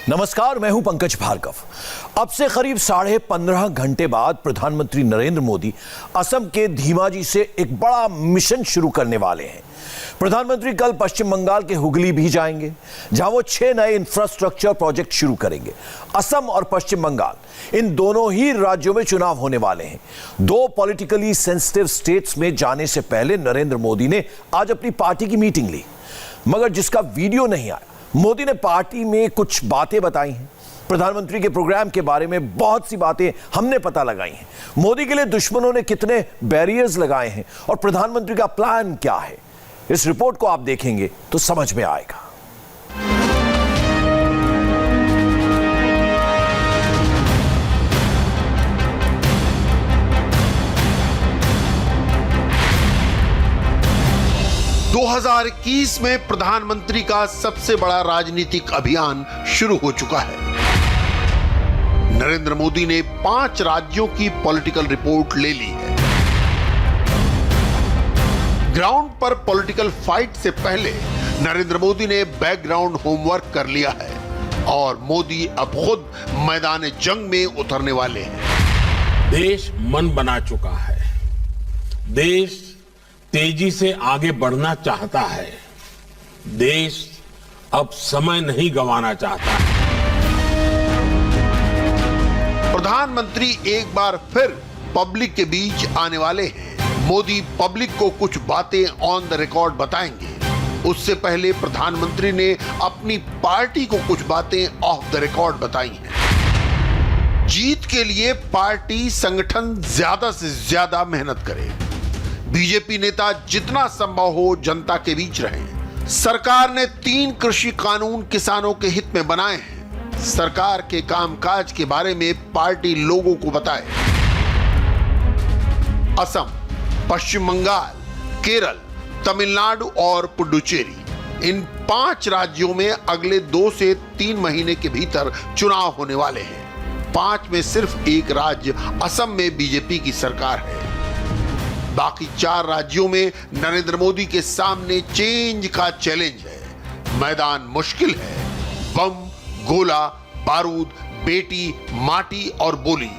नमस्कार, मैं हूं पंकज भार्गव। अब से करीब 15.5 घंटे बाद प्रधानमंत्री नरेंद्र मोदी असम के धीमाजी से एक बड़ा मिशन शुरू करने वाले हैं। प्रधानमंत्री कल पश्चिम बंगाल के हुगली भी जाएंगे, जहां वो 6 नए इंफ्रास्ट्रक्चर प्रोजेक्ट शुरू करेंगे। असम और पश्चिम बंगाल, इन दोनों ही राज्यों में चुनाव होने वाले हैं। दो पॉलिटिकली सेंसिटिव स्टेट्स में जाने से पहले नरेंद्र मोदी ने आज अपनी पार्टी की मीटिंग ली, मगर जिसका वीडियो नहीं आया। मोदी ने पार्टी में कुछ बातें बताई हैं। प्रधानमंत्री के प्रोग्राम के बारे में बहुत सी बातें हमने पता लगाई हैं। मोदी के लिए दुश्मनों ने कितने बैरियर्स लगाए हैं और प्रधानमंत्री का प्लान क्या है, इस रिपोर्ट को आप देखेंगे तो समझ में आएगा। दो 2021 में प्रधानमंत्री का सबसे बड़ा राजनीतिक अभियान शुरू हो चुका है। नरेंद्र मोदी ने 5 राज्यों की पॉलिटिकल रिपोर्ट ले ली है। ग्राउंड पर पॉलिटिकल फाइट से पहले नरेंद्र मोदी ने बैकग्राउंड होमवर्क कर लिया है और मोदी अब खुद मैदान जंग में उतरने वाले हैं। देश मन बना चुका है। देश तेजी से आगे बढ़ना चाहता है। देश अब समय नहीं गंवाना चाहता है। प्रधानमंत्री एक बार फिर पब्लिक के बीच आने वाले हैं। मोदी पब्लिक को कुछ बातें ऑन द रिकॉर्ड बताएंगे। उससे पहले प्रधानमंत्री ने अपनी पार्टी को कुछ बातें ऑफ द रिकॉर्ड बताई हैं। जीत के लिए पार्टी संगठन ज्यादा से ज्यादा मेहनत करे। बीजेपी नेता जितना संभव हो जनता के बीच रहें। सरकार ने 3 कृषि कानून किसानों के हित में बनाए हैं। सरकार के कामकाज के बारे में पार्टी लोगों को बताए। असम, पश्चिम बंगाल, केरल, तमिलनाडु और पुडुचेरी, इन 5 राज्यों में अगले 2 से 3 महीने के भीतर चुनाव होने वाले हैं। 5 में सिर्फ एक राज्य असम में बीजेपी की सरकार है। बाकी 4 राज्यों में नरेंद्र मोदी के सामने चेंज का चैलेंज है। मैदान मुश्किल है। बम, गोला, बारूद, बेटी, माटी और बोली,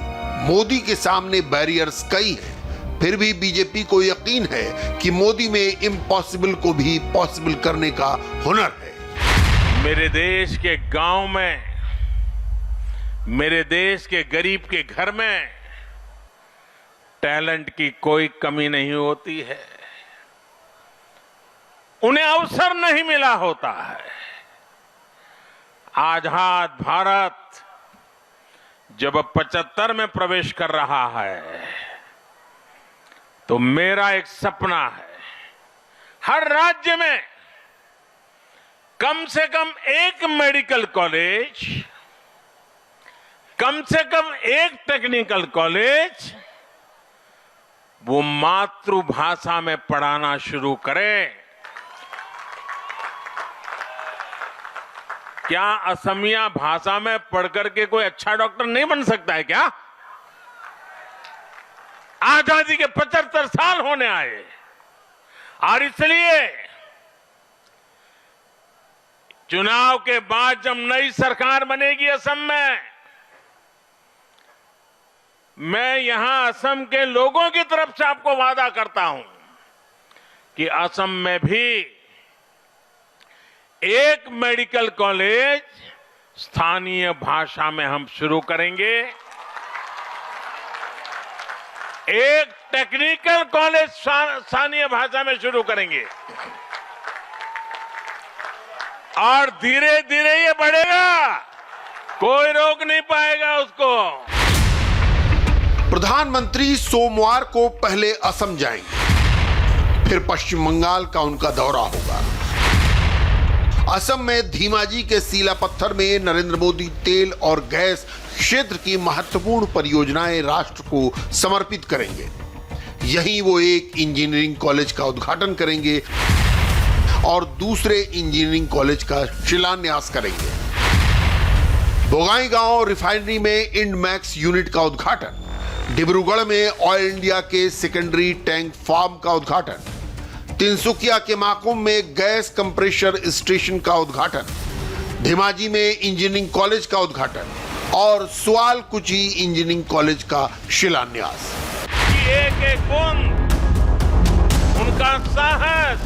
मोदी के सामने बैरियर्स कई हैं। फिर भी बीजेपी को यकीन है कि मोदी में इम्पॉसिबल को भी पॉसिबल करने का हुनर है। मेरे देश के गांव में, मेरे देश के गरीब के घर में टैलेंट की कोई कमी नहीं होती है। उन्हें अवसर नहीं मिला होता है। आजाद भारत जब 75 में प्रवेश कर रहा है तो मेरा एक सपना है, हर राज्य में कम से कम एक मेडिकल कॉलेज, कम से कम एक टेक्निकल कॉलेज वो मातृभाषा में पढ़ाना शुरू करें। क्या असमिया भाषा में पढ़कर के कोई अच्छा डॉक्टर नहीं बन सकता है क्या? आजादी के 75 साल होने आए और इसलिए चुनाव के बाद जब नई सरकार बनेगी असम में, मैं यहां असम के लोगों की तरफ से आपको वादा करता हूं कि असम में भी एक मेडिकल कॉलेज स्थानीय भाषा में हम शुरू करेंगे। एक टेक्निकल कॉलेज स्थानीय भाषा में शुरू करेंगे और धीरे धीरे ये बढ़ेगा, कोई रोक नहीं पाएगा उसको। प्रधानमंत्री सोमवार को पहले असम जाएंगे, फिर पश्चिम बंगाल का उनका दौरा होगा। असम में धीमाजी के सीला पत्थर में नरेंद्र मोदी तेल और गैस क्षेत्र की महत्वपूर्ण परियोजनाएं राष्ट्र को समर्पित करेंगे। यहीं वो एक इंजीनियरिंग कॉलेज का उद्घाटन करेंगे और दूसरे इंजीनियरिंग कॉलेज का शिलान्यास करेंगे। बोगाईगांव रिफाइनरी में इंडमैक्स यूनिट का उद्घाटन, डिब्रूगढ़ में ऑयल इंडिया के सेकेंडरी टैंक फार्म का उद्घाटन, तिनसुकिया के माकुम में गैस कंप्रेशर स्टेशन का उद्घाटन, धेमाजी में इंजीनियरिंग कॉलेज का उद्घाटन और सुआलकुची इंजीनियरिंग कॉलेज का शिलान्यास। एक एक बूंद उनका साहस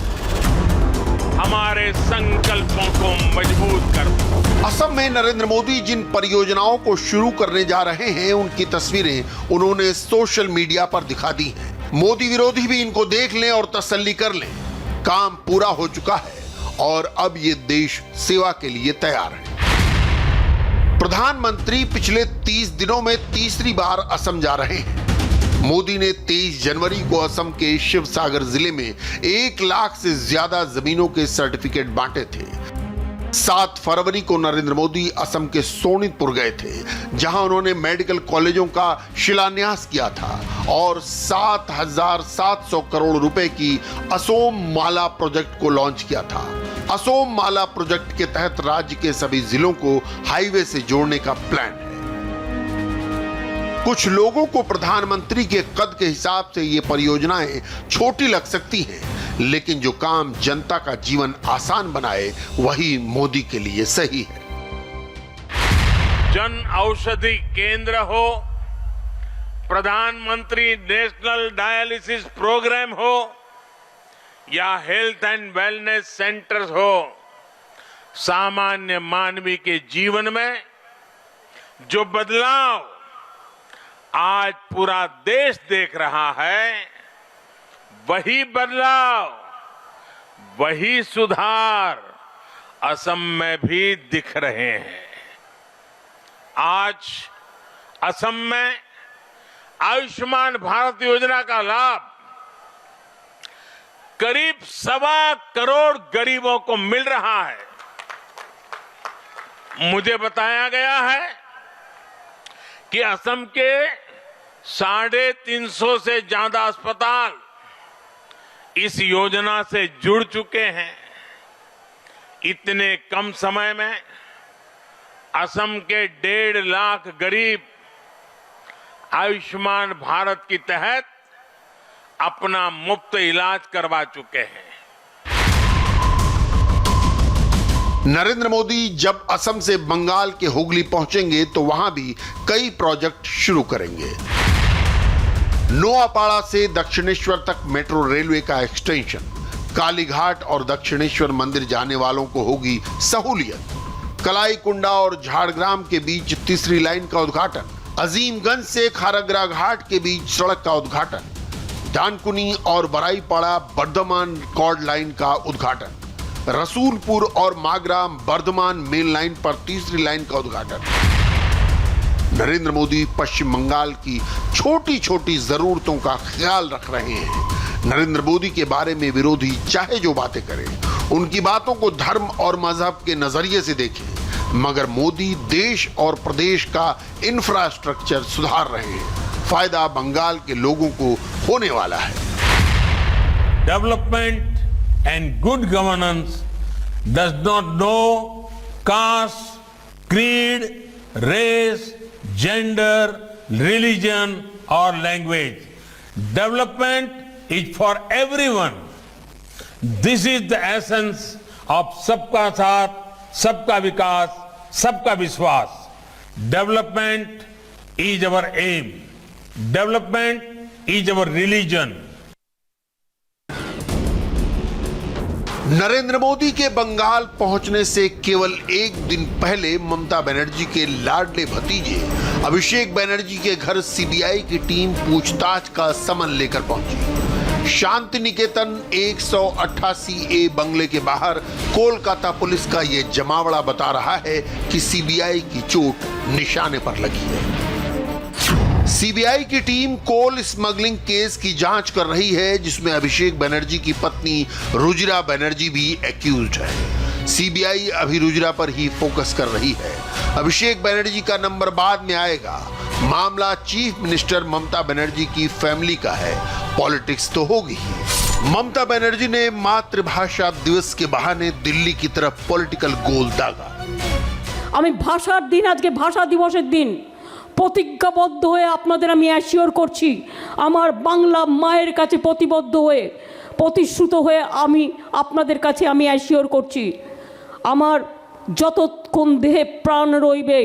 हमारे संकल्पों को मजबूत कर। असम में नरेंद्र मोदी जिन परियोजनाओं को शुरू करने जा रहे हैं उनकी तस्वीरें उन्होंने सोशल मीडिया पर दिखा दी हैं। मोदी विरोधी भी इनको देख लें और तसल्ली कर लें, काम पूरा हो चुका है और अब ये देश सेवा के लिए तैयार है। प्रधानमंत्री पिछले 30 दिनों में तीसरी बार असम जा रहे हैं। मोदी ने 23 जनवरी को असम के शिवसागर जिले में 1 लाख से ज्यादा जमीनों के सर्टिफिकेट बांटे थे। 7 फरवरी को नरेंद्र मोदी असम के सोनितपुर गए थे, जहां उन्होंने मेडिकल कॉलेजों का शिलान्यास किया था और 7,700 करोड़ रुपए की असोम माला प्रोजेक्ट को लॉन्च किया था। असोम माला प्रोजेक्ट के तहत राज्य के सभी जिलों को हाईवे से जोड़ने का प्लान है। कुछ लोगों को प्रधानमंत्री के कद के हिसाब से ये परियोजनाएं छोटी लग सकती हैं, लेकिन जो काम जनता का जीवन आसान बनाए वही मोदी के लिए सही है। जन औषधि केंद्र हो, प्रधानमंत्री नेशनल डायलिसिस प्रोग्राम हो या हेल्थ एंड वेलनेस सेंटर्स हो, सामान्य मानवी के जीवन में जो बदलाव आज पूरा देश देख रहा है, वही बदलाव, वही सुधार असम में भी दिख रहे हैं। आज असम में आयुष्मान भारत योजना का लाभ करीब 1.25 करोड़ गरीबों को मिल रहा है। मुझे बताया गया है कि असम के 350 से ज्यादा अस्पताल इस योजना से जुड़ चुके हैं। इतने कम समय में असम के 1.5 लाख गरीब आयुष्मान भारत के तहत अपना मुफ्त इलाज करवा चुके हैं। नरेंद्र मोदी जब असम से बंगाल के हुगली पहुंचेंगे तो वहां भी कई प्रोजेक्ट शुरू करेंगे। नोआपाड़ा से दक्षिणेश्वर तक मेट्रो रेलवे का एक्सटेंशन, कालीघाट और दक्षिणेश्वर मंदिर जाने वालों को होगी सहूलियत। कलाईकुंडा और झाड़ग्राम के बीच तीसरी लाइन का उद्घाटन, अजीमगंज से खारगरा घाट के बीच सड़क का उद्घाटन, डानकुनी और बराईपाड़ा बर्धमान कॉर्ड लाइन का उद्घाटन, रसूलपुर और मागरा बर्धमान मेन लाइन पर तीसरी लाइन का उद्घाटन। नरेंद्र मोदी पश्चिम बंगाल की छोटी छोटी जरूरतों का ख्याल रख रहे हैं। नरेंद्र मोदी के बारे में विरोधी चाहे जो बातें करें, उनकी बातों को धर्म और मजहब के नजरिए से देखें, मगर मोदी देश और प्रदेश का इंफ्रास्ट्रक्चर सुधार रहे हैं। फायदा बंगाल के लोगों को होने वाला है। Development and good governance does not know caste, creed, race, gender, religion or language. Development is for everyone. This is the essence of सबका साथ, सबका विकास, सबका विश्वास. Development is our aim. Development is our religion. Narendra Modi के बंगाल पहुंचने से केवल 1 दिन पहले ममता बनर्जी के लाडले भतीजे अभिषेक बनर्जी के घर सीबीआई की टीम पूछताछ का समन लेकर पहुंची। शांति निकेतन 188A बंगले के बाहर कोलकाता पुलिस का यह जमावड़ा बता रहा है कि सीबीआई की चोट निशाने पर लगी है। सीबीआई की टीम कोल स्मगलिंग केस की जांच कर रही है, जिसमें अभिषेक बनर्जी की पत्नी रुजिरा बनर्जी भी एक्यूज्ड है। सीबीआई अभी रुजिरा पर ही फोकस कर रही है। अभिषेक बनर्जी का नंबर बाद में आएगा। मामला चीफ मिनिस्टर ममता बनर्जी की फैमिली का है, पॉलिटिक्स तो होगी ही। ममता बनर्जी ने मातृभाषा दिवस के बहाने दिल्ली की तरफ पॉलिटिकल गोल दागा। আমি ভাষার দিন, আজকে ভাষা দিবসের দিন, প্রতিজ্ঞাবদ্ধ হয়ে আপনাদের আমি অ্যাসিওর করছি, আমার বাংলা মায়ের কাছে প্রতিবদ্ধ হয়ে, প্রতিশ্রুত হয়ে আমি আপনাদের কাছে আমি অ্যাসিওর করছি, আমার যতক্ষণ দেহে প্রাণ রইবে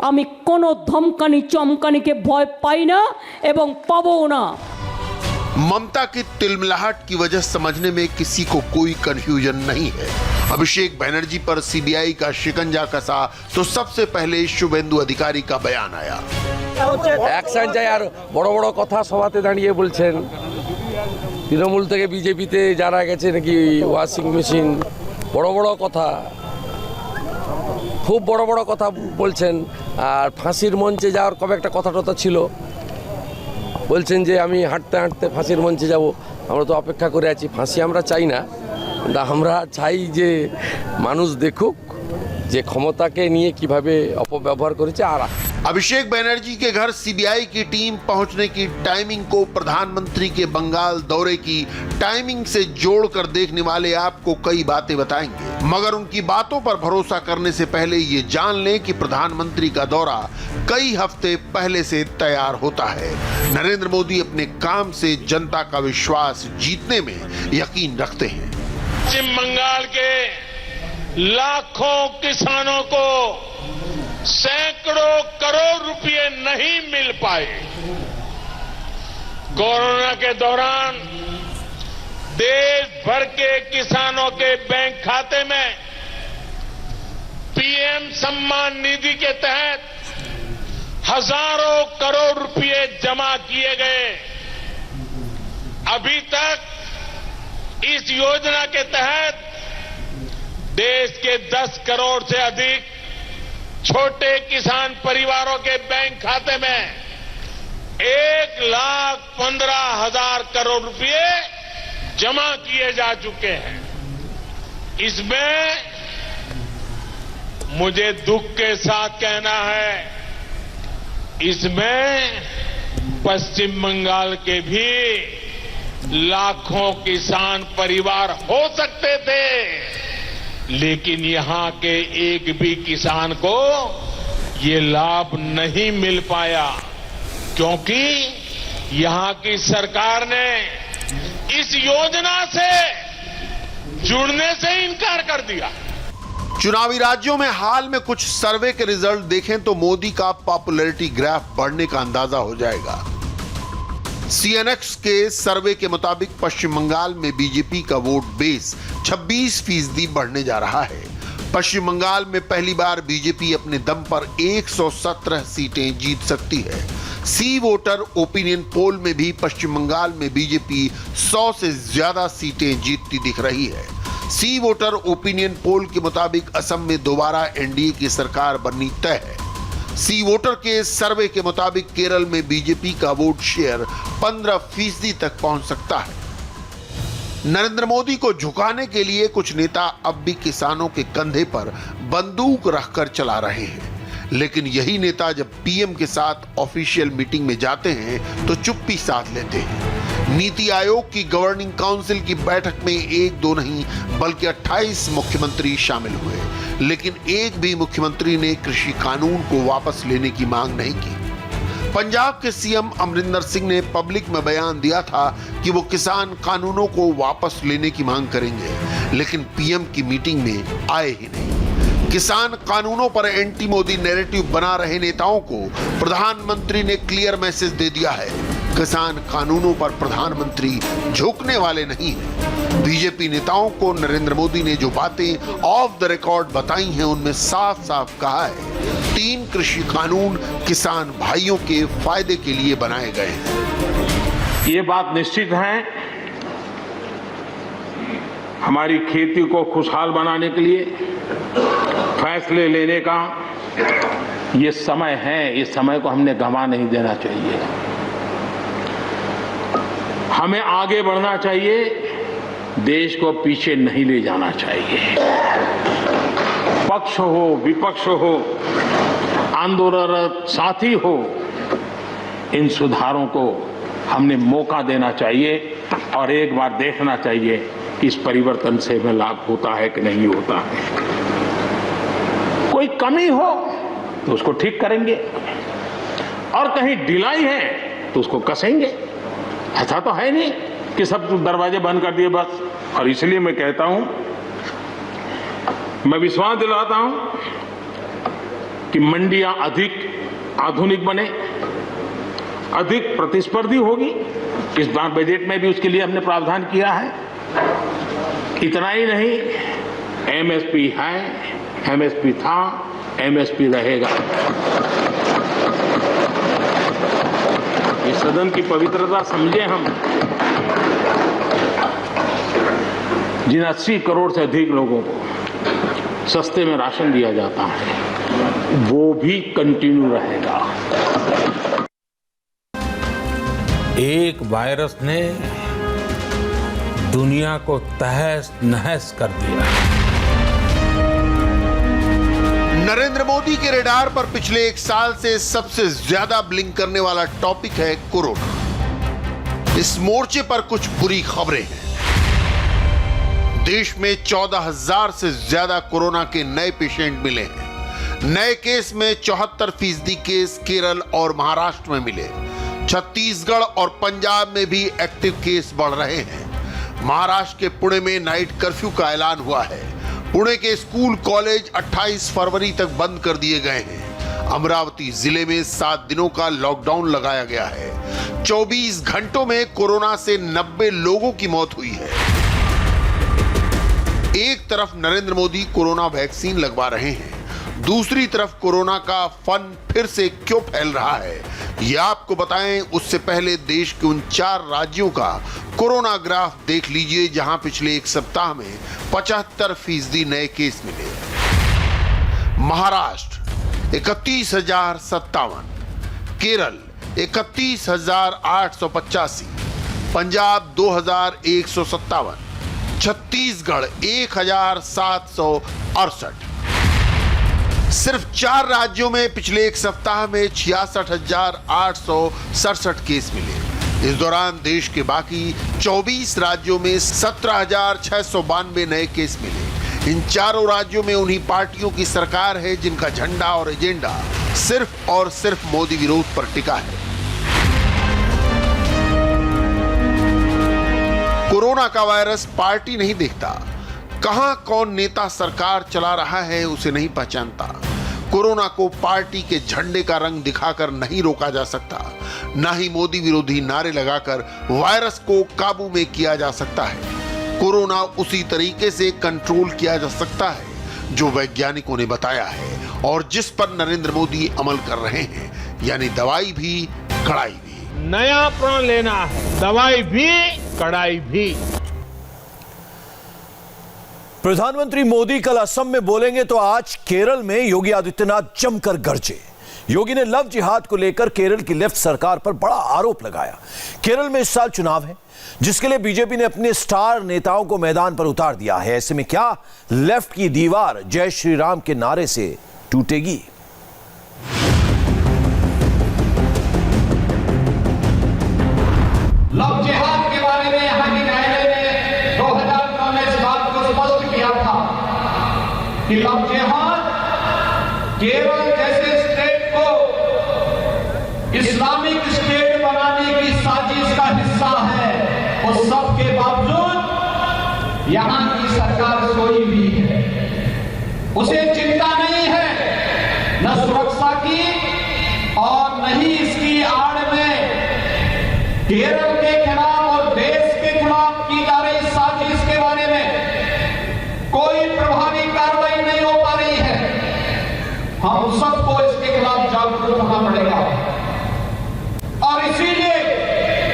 আমি কোনো ধমকানি চমকানিকে ভয় পাই না এবং পাবও না। ममता की तिलमिलाहट की वजह समझने में किसी को कोई कंफ्यूजन नहीं है। अभिषेक बनर्जी पर सीबीआई का शिकंजा कसा तो सबसे पहले शुभेंदु अधिकारी का बयान आया। অ্যাকশন চাই আর বড় বড় কথা সভাতে দাঁড়িয়ে বলছেন তৃণমূল থেকে বিজেপিতে যারা গেছে নাকি ওয়াশিং মেশিন, বড় বড় কথা, খুব বড় বড় কথা বলছেন। আর ফাঁসির মঞ্চে যাওয়ার কবে একটা কথা টথা ছিল, বলছেন যে আমি হাঁটতে হাঁটতে ফাঁসির মঞ্চে যাব। আমরা তো অপেক্ষা করে আছি, ফাঁসি আমরা চাই না, আমরা চাই যে মানুষ দেখুক যে ক্ষমতাকে নিয়ে কিভাবে অপব্যবহার করেছে। আর अभिषेक बनर्जी के घर सीबीआई की टीम पहुंचने की टाइमिंग को प्रधानमंत्री के बंगाल दौरे की टाइमिंग से जोड़कर देखने वाले आपको कई बातें बताएंगे, मगर उनकी बातों पर भरोसा करने से पहले ये जान लें कि प्रधानमंत्री का दौरा कई हफ्ते पहले से तैयार होता है। नरेंद्र मोदी अपने काम से जनता का विश्वास जीतने में यकीन रखते हैं। पश्चिम बंगाल के लाखों किसानों को सैकड़ों करोड़ रुपए नहीं मिल पाए। कोरोना के दौरान देश भर के किसानों के बैंक खाते में पीएम सम्मान निधि के तहत हजारों करोड़ रुपए जमा किए गए। अभी तक इस योजना के तहत देश के 10 करोड़ से अधिक छोटे किसान परिवारों के बैंक खाते में 1,15,000 करोड़ रुपए जमा किए जा चुके हैं। इसमें मुझे दुख के साथ कहना है, इसमें पश्चिम बंगाल के भी लाखों किसान परिवार हो सकते थे, लेकिन यहां के एक भी किसान को ये लाभ नहीं मिल पाया, क्योंकि यहां की सरकार ने इस योजना से जुड़ने से इनकार कर दिया। चुनावी राज्यों में हाल में कुछ सर्वे के रिजल्ट देखें तो मोदी का पॉपुलैरिटी ग्राफ बढ़ने का अंदाजा हो जाएगा। सीएनएक्स के सर्वे के मुताबिक पश्चिम बंगाल में बीजेपी का वोट बेस 26% बढ़ने जा रहा है। पश्चिम बंगाल में पहली बार बीजेपी अपने दम पर 117 सीटें जीत सकती है। सी वोटर ओपिनियन पोल में भी पश्चिम बंगाल में बीजेपी 100 से ज्यादा सीटें जीतती दिख रही है। सी वोटर ओपिनियन पोल के मुताबिक असम में दोबारा एनडीए की सरकार बननी तय है। सी वोटर के सर्वे के मुताबिक केरल में बीजेपी का वोट शेयर 15% तक पहुंच सकता है। नरेंद्र मोदी को झुकाने के लिए कुछ नेता अब भी किसानों के कंधे पर बंदूक रखकर चला रहे हैं, लेकिन यही नेता जब पीएम के साथ ऑफिशियल मीटिंग में जाते हैं तो चुप्पी साध लेते हैं। नीति आयोग की गवर्निंग काउंसिल की बैठक में 1-2 नहीं बल्कि 28 मुख्यमंत्री शामिल हुए, लेकिन एक भी मुख्यमंत्री ने कृषि कानून को वापस लेने की मांग नहीं की। पंजाब के सीएम अमरिंदर सिंह ने पब्लिक में बयान दिया था कि वो किसान कानूनों को वापस लेने की मांग करेंगे, लेकिन पीएम की मीटिंग में आए ही नहीं। किसान कानूनों पर एंटी मोदी नैरेटिव बना रहे नेताओं को प्रधानमंत्री ने क्लियर मैसेज दे दिया है, किसान कानूनों पर प्रधानमंत्री झुकने वाले नहीं हैं। बीजेपी नेताओं को नरेंद्र मोदी ने जो बातें ऑफ द रिकॉर्ड बताई हैं उनमें साफ साफ कहा है 3 कृषि कानून किसान भाइयों के फायदे के लिए बनाए गए हैं। ये बात निश्चित है, हमारी खेती को खुशहाल बनाने के लिए फैसले लेने का ये समय है, इस समय को हमने गंवा नहीं देना चाहिए। हमें आगे बढ़ना चाहिए, देश को पीछे नहीं ले जाना चाहिए। पक्ष हो विपक्ष हो आंदोलनरत साथी हो, इन सुधारों को हमने मौका देना चाहिए और एक बार देखना चाहिए कि इस परिवर्तन से हमें लाभ होता है कि नहीं होता है। कोई कमी हो तो उसको ठीक करेंगे और कहीं ढिलाई है तो उसको कसेंगे। ऐसा तो है नहीं कि सब दरवाजे बंद कर दिए बस। और इसलिए मैं कहता हूं मैं विश्वास दिलाता हूं कि मंडियां अधिक आधुनिक बने, अधिक प्रतिस्पर्धी होगी। इस बार बजट में भी उसके लिए हमने प्रावधान किया है। इतना ही नहीं, एमएसपी है, एमएसपी था, एमएसपी रहेगा। ये सदन की पवित्रता समझे हम। जिन 80 करोड़ से अधिक लोगों को सस्ते में राशन दिया जाता है, वो भी कंटिन्यू रहेगा। एक वायरस ने दुनिया को तहस नहस कर दिया। नरेंद्र मोदी के रेडार पर पिछले एक साल से सबसे ज्यादा ब्लिंक करने वाला टॉपिक है कोरोना। इस मोर्चे पर कुछ बुरी खबरें हैं। देश में 14,000 से ज्यादा कोरोना के नए पेशेंट मिले हैं। नए केस में 74% केस केरल और महाराष्ट्र में मिले। छत्तीसगढ़ और पंजाब में भी एक्टिव केस बढ़ रहे हैं। महाराष्ट्र के पुणे में नाइट कर्फ्यू का ऐलान हुआ है। पुणे के स्कूल कॉलेज 28 फरवरी तक बंद कर दिए गए हैं। अमरावती जिले में 7 दिनों का लॉकडाउन लगाया गया है। 24 घंटों में कोरोना से 90 लोगों की मौत हुई है। एक तरफ नरेंद्र मोदी कोरोना वैक्सीन लगवा रहे हैं, दूसरी तरफ कोरोना का फन फिर से क्यों फैल रहा है, यह आपको बताएं उससे पहले देश के उन 4 राज्यों का कोरोना ग्राफ देख लीजिए जहां पिछले एक सप्ताह में 75% नए केस मिले। महाराष्ट्र 31,057, केरल 31,885, पंजाब 2,157, छत्तीसगढ़ 1,768। सिर्फ 4 राज्यों में पिछले एक सप्ताह में 66,867 केस मिले। इस दौरान देश के बाकी 24 राज्यों में 17,692 नए केस मिले। इन चारों राज्यों में उन्हीं पार्टियों की सरकार है जिनका झंडा और एजेंडा सिर्फ और सिर्फ मोदी विरोध पर टिका है। कोरोना का वायरस पार्टी नहीं देखता। कहां कौन नेता सरकार चला रहा है उसे नहीं पहचानता। कोरोना को पार्टी के झंडे का रंग दिखाकर नहीं रोका जा सकता, ना ही मोदी विरोधी नारे लगाकर वायरस को काबू में किया जा सकता है। कोरोना उसी तरीके से कंट्रोल किया जा सकता है जो वैज्ञानिकों ने बताया है और जिस पर नरेंद्र मोदी अमल कर रहे हैं, यानी दवाई भी कड़ाई भी। नया प्रण लेना है, दवाई भी कड़ाई भी। प्रधानमंत्री मोदी कल असम में बोलेंगे तो आज केरल में योगी आदित्यनाथ जमकर गरजे। योगी ने लव जिहाद को लेकर केरल की लेफ्ट सरकार पर बड़ा आरोप लगाया। केरल में इस साल चुनाव है जिसके लिए बीजेपी ने अपने स्टार नेताओं को मैदान पर उतार दिया है। ऐसे में क्या लेफ्ट की दीवार जय श्री राम के नारे से टूटेगी? लव जिहाद के बारे में यहाँ की न्यायालय ने 2009 में इस बात को स्पष्ट किया था कि लव जिहाद केरल जैसे स्टेट को इस्लामिक स्टेट बनाने की साजिश का हिस्सा है। उस सब के बावजूद यहाँ की सरकार सोई हुई है। उसे चिंता नहीं है न सुरक्षा की और न ही इसकी आड़ में केरल के खिलाफ और देश के खिलाफ की जा रही साजिश के बारे में कोई प्रभावी कार्रवाई नहीं हो पा रही है। हम सबको इसके खिलाफ जागरूक होना पड़ेगा और इसीलिए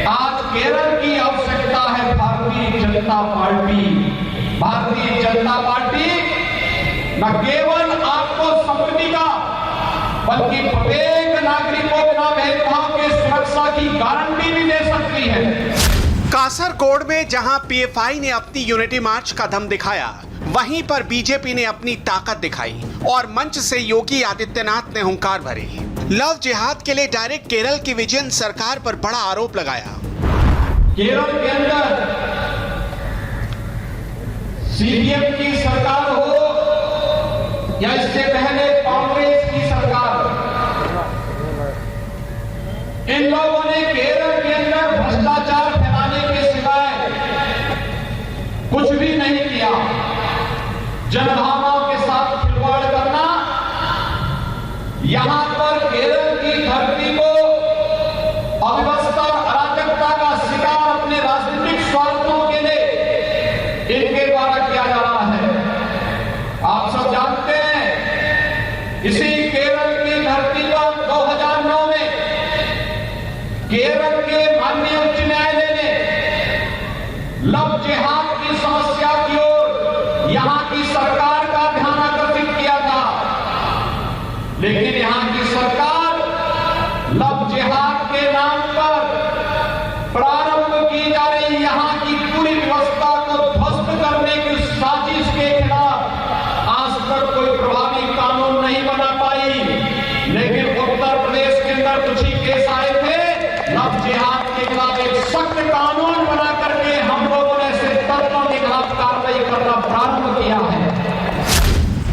आज केरल की आवश्यकता है भारतीय जनता पार्टी। भारतीय जनता पार्टी न केवल आपको समृद्धि का बल्कि प्रत्येक नागरिक को बिना भेदभाव के सुरक्षा की गारंटी भी दे सकती है। कासरगोड में जहां पीएफआई ने अपनी यूनिटी मार्च का दम दिखाया, वहीं पर बीजेपी ने अपनी ताकत दिखाई और मंच से योगी आदित्यनाथ ने हुंकार भरी। लव जिहाद के लिए डायरेक्ट केरल की विजयन सरकार पर बड़ा आरोप लगाया। केरल के अंदर सीपीएम की सरकार हो या इससे पहले कांग्रेस की सरकार, इन लोगों ने केरल के अंदर भ्रष्टाचार फैलाने के सिवाय कुछ भी नहीं किया। जनभावनाओं के यहां पर केरल की धरती को अव्यवस्था और अराजकता का शिकार अपने राजनीतिक स्वार्थों के लिए इनके द्वारा किया जा रहा है। आप सब जानते हैं, इसी केरल की धरती पर 2009 में केरल के माननीय उच्च न्यायालय ने लव जिहाद की समस्या की ओर यहां की सरकार का ध्यान आकर्षित किया था, लेकिन यहां की सरकार लव जिहाद के नाम पर प्रारंभ की जा रही यहां की पूरी व्यवस्था को ध्वस्त करने की साजिश के खिलाफ आज तक कोई प्रभावी कानून नहीं बना पाई। लेकिन उत्तर प्रदेश के अंदर कुछ ही केस आए थे, लव जिहाद के खिलाफ एक सख्त कानून बना करके हम लोगों ने ऐसे तत्वों के खिलाफ कार्रवाई करना प्रारंभ किया है।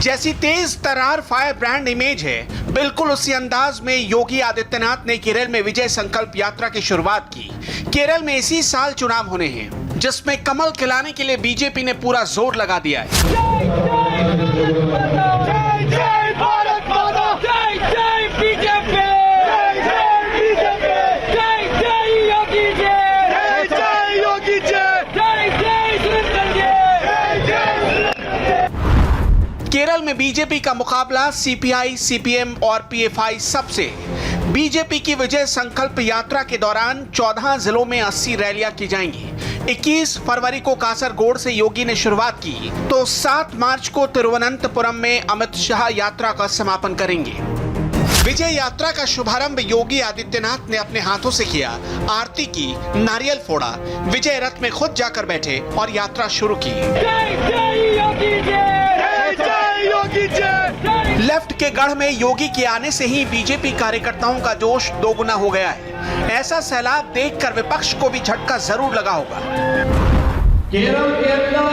जैसी तेज तरार फायर ब्रांड इमेज है, बिल्कुल उसी अंदाज में योगी आदित्यनाथ ने केरल में विजय संकल्प यात्रा की शुरुआत की। केरल में इसी साल चुनाव होने हैं, जिसमें कमल खिलाने के लिए बीजेपी ने पूरा जोर लगा दिया है। केरल में बीजेपी का मुकाबला सीपीआई, सीपीएम और पीएफआई सबसे। बीजेपी की विजय संकल्प यात्रा के दौरान 14 जिलों में 80 रैलियां की जाएंगी। 21 फरवरी को कासरगोड से योगी ने शुरुआत की, तो 7 मार्च को तिरुवनंतपुरम में अमित शाह यात्रा का समापन करेंगे। विजय यात्रा का शुभारंभ योगी आदित्यनाथ ने अपने हाथों से किया। आरती की, नारियल फोड़ा, विजय रथ में खुद जाकर बैठे और यात्रा शुरू की। लेफ्ट के गढ़ में योगी के आने से ही बीजेपी कार्यकर्ताओं का जोश दोगुना हो गया है। ऐसा सैलाब देखकर विपक्ष को भी झटका जरूर लगा होगा। केरल के अंदर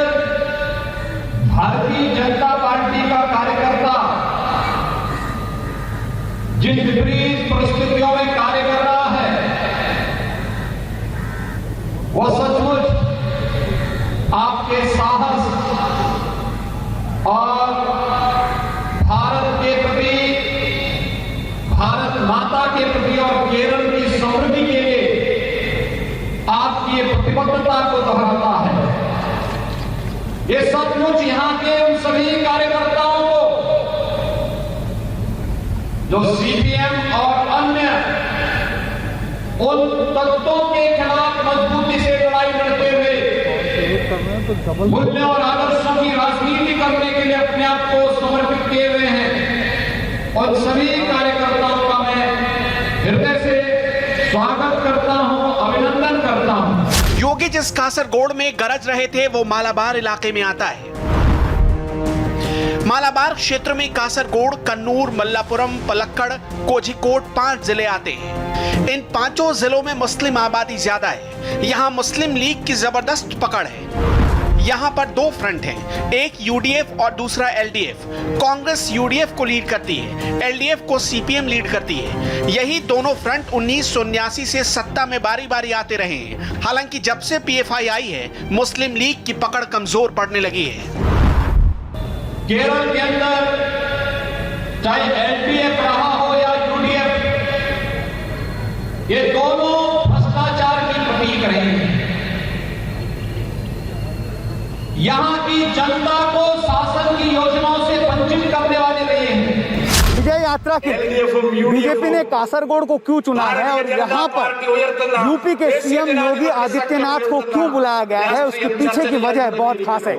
भारतीय जनता पार्टी का कार्यकर्ता जिन विपरीत परिस्थितियों में कार्य कर रहा है, वो सचमुच आपके साहस और भारत के प्रति, भारत माता के प्रति और केरल की समृद्धि के लिए आपकी प्रतिबद्धता को दोहराता है। ये सचमुच यहां के उन सभी कार्यकर्ताओं को जो सीपीएम और अन्य उन तत्वों के खिलाफ मजबूती से लड़ाई लड़ते हुए मूल्यों और आदर्शों की राजनीति करने के लिए अपने आप को समर्पित किए हुए हैं, और सभी कार्यकर्ताओं का मैं हृदय से स्वागत करता हूं, अभिनंदन करता हूं। योगी जिस कासरगोड में गरज रहे थे, वो मालाबार इलाके में आता है। मालाबार क्षेत्र में कासरगोड, कन्नूर, मल्लापुरम, पलक्कड़, कोझिकोड 5 जिले आते हैं। इन 5 जिलों में मुस्लिम आबादी ज्यादा है। यहाँ मुस्लिम लीग की जबरदस्त पकड़ है। यहाँ पर 2 फ्रंट हैं, एक यूडीएफ और दूसरा एलडीएफ। कांग्रेस यूडीएफ को लीड करती है, एलडीएफ को सीपीएम लीड करती है। यही दोनों फ्रंट 1979 से सत्ता में बारी बारी आते रहे हैं। हालांकि जब से पीएफआई आई है, मुस्लिम लीग की पकड़ कमजोर पड़ने लगी है। केरल के अंदर चाहे एलडीएफ रहा हो या यूडीएफ, ये दोनों भ्रष्टाचार की प्रतीक रहे हैं। यहां की जनता को शासन की योजनाओं से वंचित करने वाले रहे हैं। विजय यात्रा के बीजेपी ने कासरगोड को क्यों चुना है और यहाँ पर यूपी के सीएम योगी आदित्यनाथ को क्यों बुलाया गया है, उसके पीछे की वजह बहुत खास है।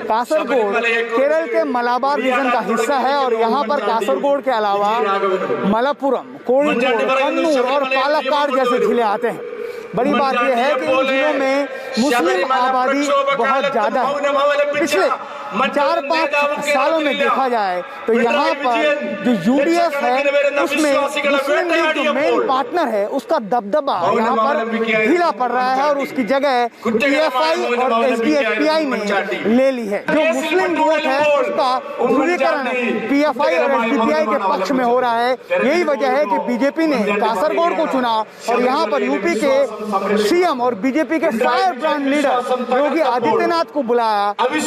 कासरगोड केरल के मलाबार रीजन का हिस्सा है और यहाँ पर कासरगोड के अलावा मलप्पुरम, कोझिकोड, कन्नूर और पालक्काड जैसे जिले आते हैं। बड़ी बात यह है कि इन जिलों में मुस्लिम आबादी बहुत ज्यादा है। पिछले 4-5 सालों में देखा जाए तो यहाँ पर जो यूडीएफ है, उसमें मुस्लिम लीग जो मेन पार्टनर है, उसका दबदबा यहाँ पर ढीला पड़ रहा है और उसकी जगह पीएफआई और एसडीएफआई ने ले ली है। जो मुस्लिम वोट है उसका ध्रुवीकरण पीएफआई और एसडीएफआई के पक्ष में हो रहा है। यही वजह है कि बीजेपी ने कासरगोड को चुना और यहाँ पर यूपी के सीएम और बीजेपी के fire brand leader Yogi Adityanath को बुलाया ताकि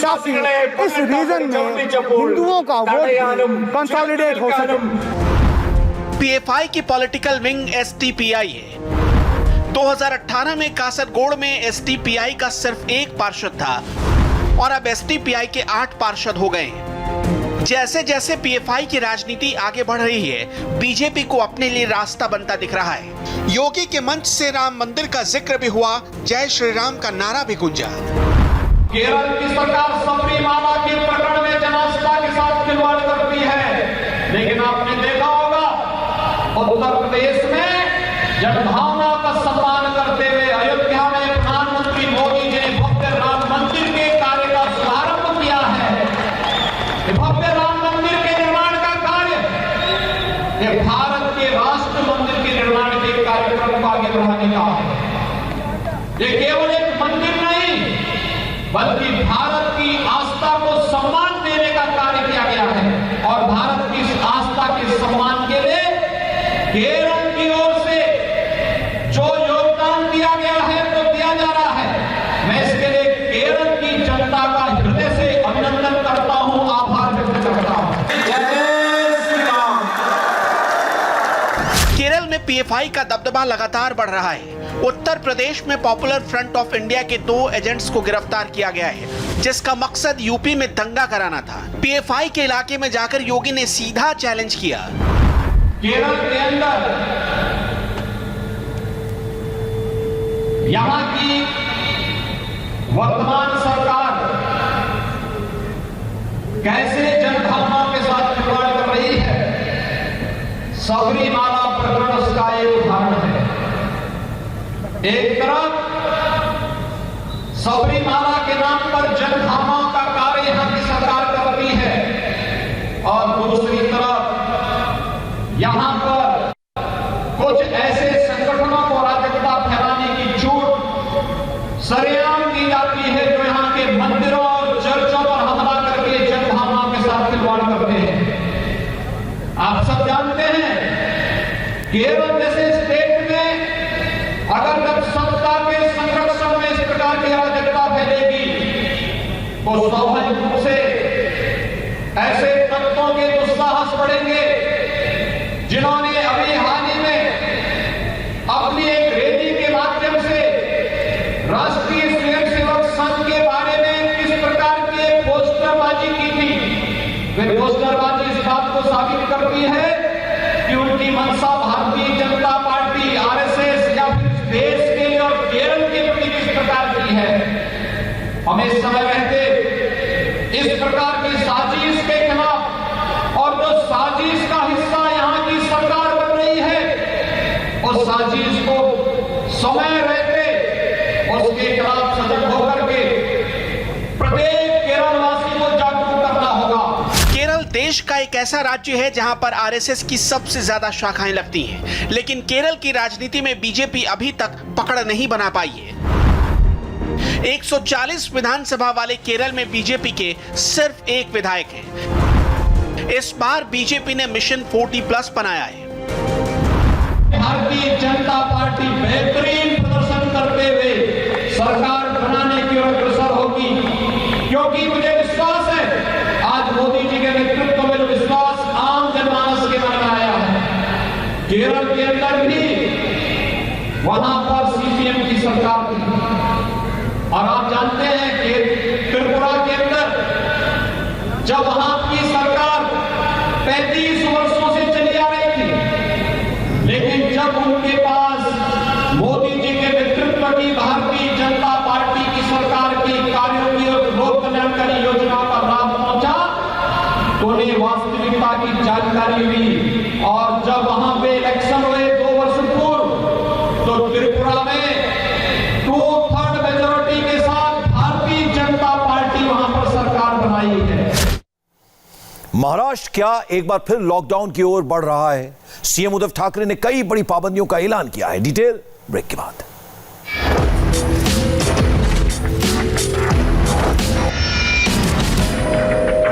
इस रीजन में हिंदुओं का वोट कंसोलिडेट हो सके। पीएफआई की पॉलिटिकल विंग एसटीपीआई है। 2018 में कासरगोड में एसटीपीआई का सिर्फ 1 पार्षद था और अब एसटीपीआई के 8 पार्षद हो गए हैं। जैसे जैसे पीएफआई की राजनीति आगे बढ़ रही है, बीजेपी को अपने लिए रास्ता बनता दिख रहा है। योगी के मंच से राम मंदिर का जिक्र भी हुआ, जय श्री राम का नारा भी गूंजा। केरल की सरकार सबरीमाला के प्रकरण में जनास्था के साथ खिलवाड़ करती है, लेकिन आपने देखा होगा उत्तर प्रदेश में जनभावना का सम्मान करते हुए अयोध्या में प्रधानमंत्री मोदी जी ने भव्य राम मंदिर के कार्य का शुभारंभ किया है। भव्य राम मंदिर के निर्माण का कार्य ये भारत के राष्ट्र मंदिर के निर्माण के कार्यक्रम को आगे बढ़ाने का है। ये केवल एक मंदिर नहीं, बल्कि भारत की आस्था को सम्मान देने का कार्य किया गया है और भारत की इस आस्था के सम्मान के लिए केरल की ओर से जो योगदान दिया गया है तो दिया जा रहा है। मैं इसके लिए केरल की जनता का हृदय से अभिनंदन करता हूं, आभार व्यक्त करता हूं। जय श्री राम। केरल में पीएफआई का दबदबा लगातार बढ़ रहा है। उत्तर प्रदेश में पॉपुलर फ्रंट ऑफ इंडिया के 2 एजेंट्स को गिरफ्तार किया गया है, जिसका मकसद यूपी में दंगा कराना था। पीएफआई के इलाके में जाकर योगी ने सीधा चैलेंज किया। केरल के अंदर यहां की वर्तमान सरकार कैसे जनभावनाओं के साथ खिलवाड़ कर रही है, सबरीमाला प्रकरण उसका एक उदाहरण है। एक तरफ सबरीमाला के नाम पर जनभावनाओं का कार्य यहां की सरकार कर रही है और दूसरी तरफ यहां पर कुछ ऐसे संगठनों को अराजकता फैलाने की छूट सरेआम दी जाती है, जो यहां के मंदिरों और चर्चों पर हमला करके जनभावनाओं के साथ खिलवाड़ करते हैं। आप सब जानते हैं केरल जैसे स्टेट में अगर जब सत्ता के संरक्षण में इस प्रकार की अराजकता फैलेगी तो स्वाभाविक रूप से ऐसे तत्वों के दुस्साहस बढ़ेंगे, जिन्होंने अभी हाल ही में अपनी एक रैली के माध्यम से राष्ट्रीय स्वयंसेवक संघ के बारे में किस प्रकार की पोस्टरबाजी की थी। वे पोस्टरबाजी इस बात को साबित करती है कि उनकी मंशा भारतीय जनता पार्टी, आरएसएस या फिर देश के लिए और केरल के प्रति किस प्रकार की है। हमें समय रहते इस प्रकार की साजिश के खिलाफ और जो साजिश का हिस्सा यहाँ की सरकार बन रही है, उस साजिश को समय रहते उसके खिलाफ सजग होकर के प्रत्येक केरलवासी को जागरूक करना होगा। केरल देश का एक ऐसा राज्य है जहां पर आरएसएस की सबसे ज्यादा शाखाएं लगती हैं, लेकिन केरल की राजनीति में बीजेपी अभी तक पकड़ नहीं बना पाई है। 140 विधानसभा वाले केरल में बीजेपी के सिर्फ 1 विधायक हैं। इस बार बीजेपी ने मिशन 40+ बनाया है। भारतीय जनता पार्टी बेहतरीन प्रदर्शन करते हुए सरकार बनाने की ओर अग्रसर होगी, क्योंकि मुझे विश्वास है आज मोदी जी के नेतृत्व में जो विश्वास आम जनमानस के मन में आया है, केरल के अंदर भी वहां पर सीपीएम की सरकार थी। और आप जानते हैं कि त्रिपुरा के अंदर जब वहां की सरकार 35 वर्षों से चली आ रही थी, लेकिन जब उनके पास मोदी जी के नेतृत्व की भारतीय जनता पार्टी की सरकार के कार्यों की और लोक कल्याणकारी योजनाओं का लाभ पहुंचा तो उन्हें वास्तविकता की जानकारी हुई। और जब वहां पे इलेक्शन हुए 2 वर्ष पूर्व, तो त्रिपुरा में 2/3 मेजोरिटी के साथ भारतीय जनता पार्टी वहां पर सरकार बनाई है। महाराष्ट्र क्या एक बार फिर लॉकडाउन की ओर बढ़ रहा है। सीएम उद्धव ठाकरे ने कई बड़ी पाबंदियों का ऐलान किया है। डिटेल ब्रेक के बाद।